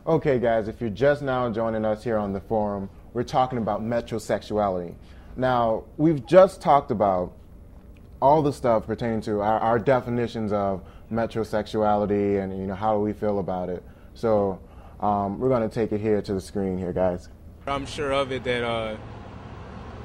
Okay, guys, if you're just now joining us here on the forum, we're talking about metrosexuality. Now, we've just talked about all the stuff pertaining to our definitions of metrosexuality and how do we feel about it. So we're going to take it here to the screen here, guys. I'm sure of it that,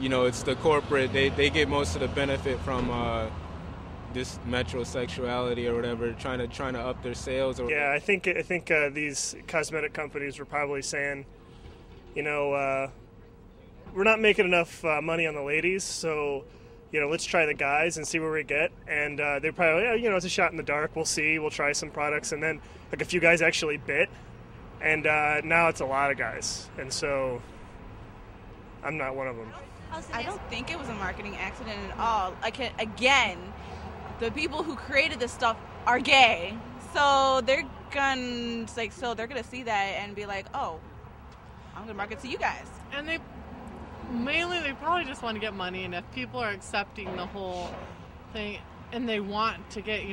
it's the corporate, they get most of the benefit from this metrosexuality or whatever, trying to up their sales. Yeah, I think these cosmetic companies were probably saying, we're not making enough money on the ladies, so let's try the guys and see where we get. And they're probably, it's a shot in the dark. We'll see. We'll try some products, and then a few guys actually bit, and now it's a lot of guys, and so I'm not one of them. I don't think it was a marketing accident at all. Again, the people who created this stuff are gay, so they're gonna see that and be like, oh, I'm gonna market to you guys. And they probably just want to get money, and if people are accepting the whole thing and they want to get,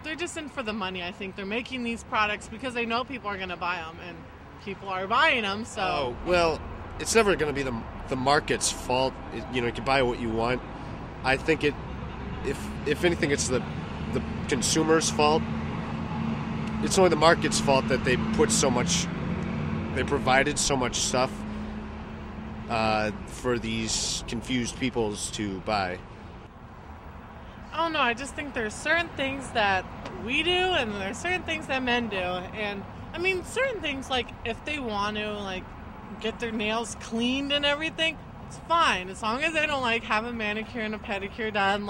they're just in for the money. I think they're making these products because they know people are gonna buy them, and people are buying them. So well, it's never going to be the market's fault. You can buy what you want. I think if anything, it's the consumer's fault. It's only the market's fault that they provided so much stuff for these confused peoples to buy. I don't know. I just think there's certain things that we do, and there's certain things that men do, and I mean, certain things, like if they want to get their nails cleaned and everything, it's fine as long as they don't have a manicure and a pedicure done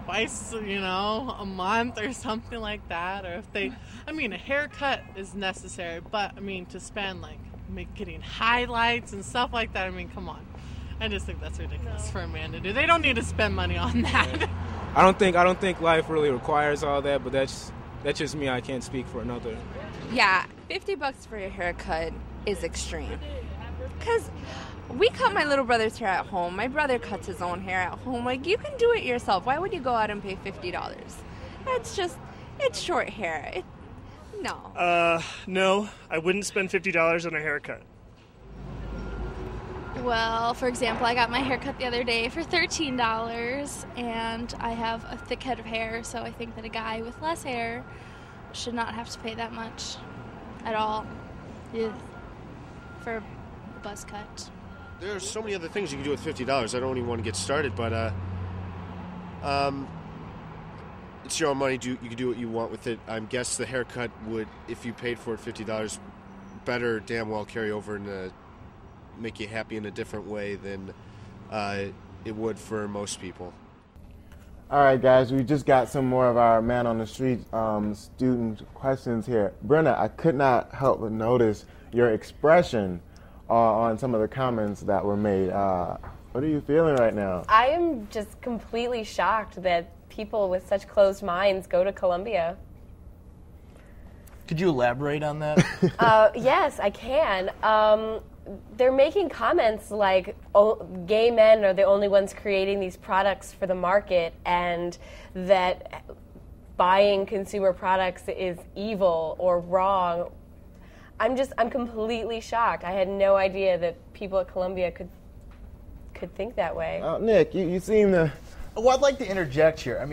twice a month or something like that. Or if they, a haircut is necessary, but to spend getting highlights and stuff like that, come on. I just think that's ridiculous for a man to do. They don't need to spend money on that. I don't think life really requires all that, but that's just me. I can't speak for another. Yeah, $50 for your haircut is extreme. Because we cut my little brother's hair at home. My brother cuts his own hair at home. You can do it yourself. Why would you go out and pay $50? It's short hair. No. No, I wouldn't spend $50 on a haircut. Well, for example, I got my hair cut the other day for $13, and I have a thick head of hair, so I think that a guy with less hair should not have to pay that much at all for a buzz cut. There are so many other things you can do with $50. I don't even want to get started, but it's your own money. You can do what you want with it. I guess the haircut would, if you paid for it $50, better damn well carry over and make you happy in a different way than it would for most people. All right, guys, we just got some more of our man on the street student questions here. Brenna, I could not help but notice your expression on some of the comments that were made. What are you feeling right now? I am just completely shocked that people with such closed minds go to Columbia. Could you elaborate on that? Yes, I can. They're making comments like, oh, gay men are the only ones creating these products for the market, and that buying consumer products is evil or wrong. I'm completely shocked. I had no idea that people at Columbia could think that way. Nick, you seem to... Well, I'd like to interject here.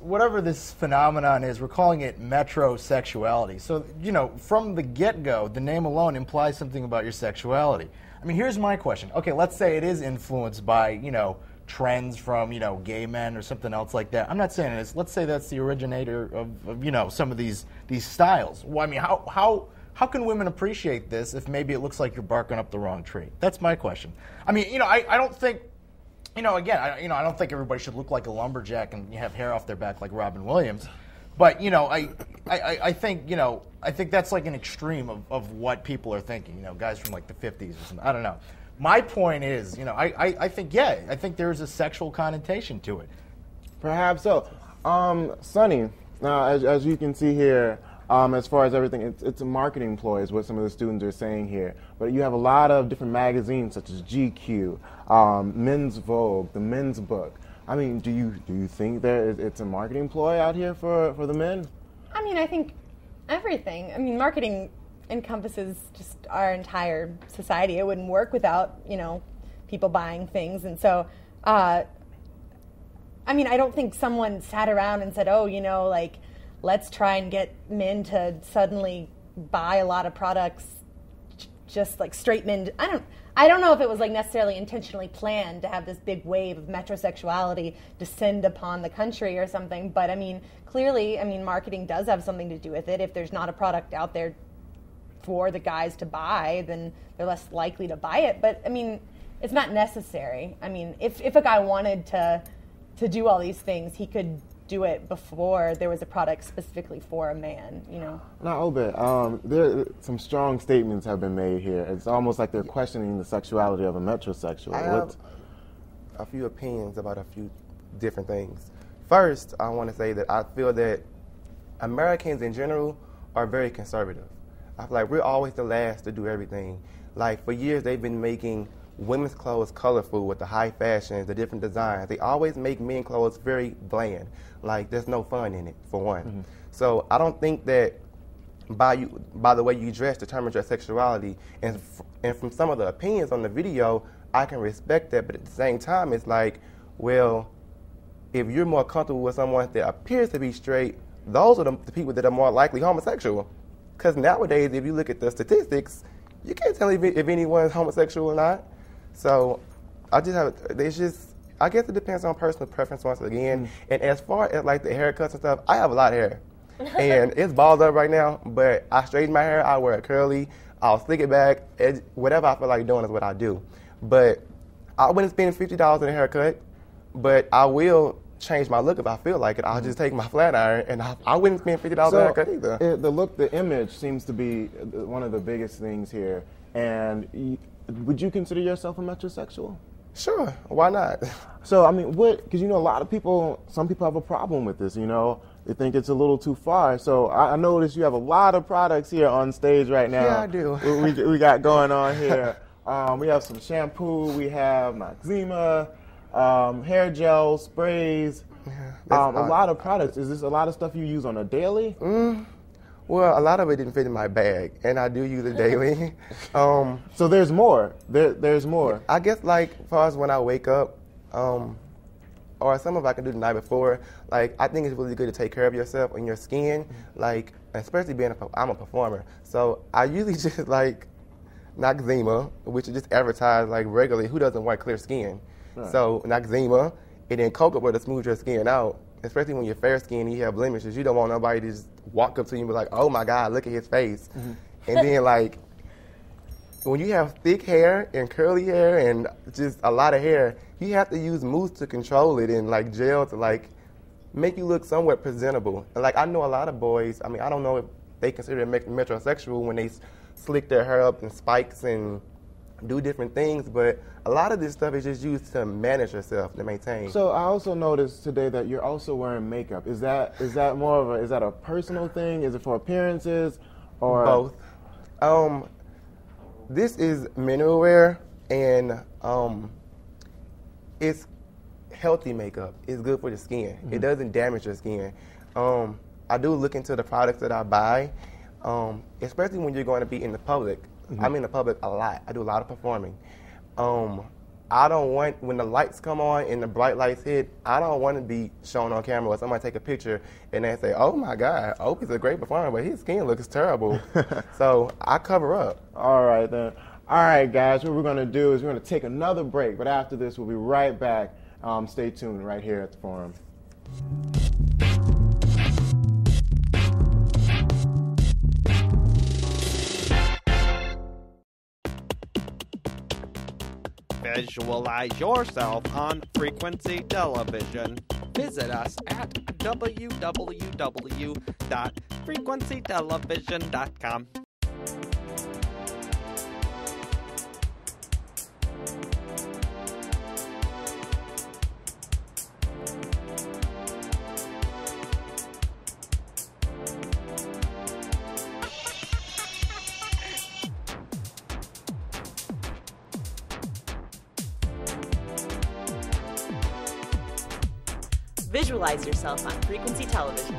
Whatever this phenomenon is, we're calling it metrosexuality. So, from the get-go, the name alone implies something about your sexuality. Here's my question. Okay, let's say it is influenced by, trends from, gay men or something else like that. I'm not saying it is. Let's say that's the originator of some of these styles. Well, how can women appreciate this if maybe it looks like you're barking up the wrong tree? That's my question. I don't think... I don't think everybody should look like a lumberjack and have hair off their back like Robin Williams, but I think that's an extreme of what people are thinking. Guys from the 50s or something. I don't know. My point is, I think there is a sexual connotation to it. Perhaps so. Sonny, now as you can see here, as far as everything, it's a marketing ploy is what some of the students are saying here. But you have a lot of different magazines such as GQ, Men's Vogue, the Men's Book. Do you think that it's a marketing ploy out here for the men? I think everything. Marketing encompasses just our entire society. It wouldn't work without, people buying things. And so, I don't think someone sat around and said, oh, let's try and get men to suddenly buy a lot of products, just like straight men. I don't know if it was like necessarily intentionally planned to have this big wave of metrosexuality descend upon the country or something. But clearly, marketing does have something to do with it. If there's not a product out there for the guys to buy, then they're less likely to buy it. But it's not necessary. If a guy wanted to do all these things, he could do it before there was a product specifically for a man, Now, Obed, some strong statements have been made here. It's almost like they're questioning the sexuality of a metrosexual. I have a few opinions about a few different things. First, I want to say that I feel that Americans in general are very conservative. I feel like we're always the last to do everything. Like, for years, they've been making women's clothes colorful with the high fashions, the different designs. They always make men clothes very bland. Like, there's no fun in it, for one. Mm-hmm. So I don't think that by the way you dress determines your sexuality. And from some of the opinions on the video, I can respect that. But at the same time, it's like, well, if you're more comfortable with someone that appears to be straight, those are the people that are more likely homosexual. Because nowadays, if you look at the statistics, you can't tell if anyone's homosexual or not. So I guess it depends on personal preference once again. And as far as like the haircuts and stuff, I have a lot of hair. And it's balled up right now, but I straighten my hair, I wear it curly, I'll slick it back, whatever I feel like doing is what I do. But I wouldn't spend $50 on a haircut, but I will change my look if I feel like it. I'll just take my flat iron, and I wouldn't spend $50 on a haircut either. The image seems to be one of the biggest things here. And would you consider yourself a metrosexual? Sure, why not? So, because a lot of some people have a problem with this, they think it's a little too far. So I noticed you have a lot of products here on stage right now. Yeah, I do. we got going on here. We have some shampoo, we have Noxzema, hair gel, sprays, a lot of products. Is this a lot of stuff you use on a daily? Well, a lot of it didn't fit in my bag, and I do use it daily. So there's more. There's more. I guess, like, as far as when I wake up, or some of I can do the night before, like, I think it's really good to take care of yourself and your skin, like, especially I'm a performer. So I usually just, like, Noxzema, which is just advertised, like, regularly. Who doesn't want clear skin? Right. So Noxzema, and then cocoa butter to smooth your skin out. Especially when you're fair skinned and you have blemishes, you don't want nobody to just walk up to you and be like, oh my God, look at his face. Mm-hmm. And then, like, when you have thick hair and curly hair and just a lot of hair, you have to use mousse to control it and, like, gel to, like, make you look somewhat presentable. And, like, I know a lot of boys, I don't know if they consider it metrosexual when they slick their hair up in spikes and do different things, but a lot of this stuff is just used to manage yourself, to maintain. So I also noticed today that you're also wearing makeup. Is that more of a personal thing? Is it for appearances, or both? This is mineral wear, and it's healthy makeup. It's good for the skin. Mm-hmm. It doesn't damage your skin. I do look into the products that I buy, especially when you're going to be in the public. Mm-hmm. I'm in the public a lot. I do a lot of performing. I don't want, when the lights come on and the bright lights hit, I don't want to be shown on camera or somebody take a picture and they say, oh my God, Opie's a great performer, but his skin looks terrible. So I cover up. All right then. All right, guys, what we're going to do is we're going to take another break, but after this, we'll be right back. Stay tuned right here at the Forum. Visualize yourself on Frequency Television. Visit us at www.frequencytelevision.com. Visualize yourself on Frequency Television.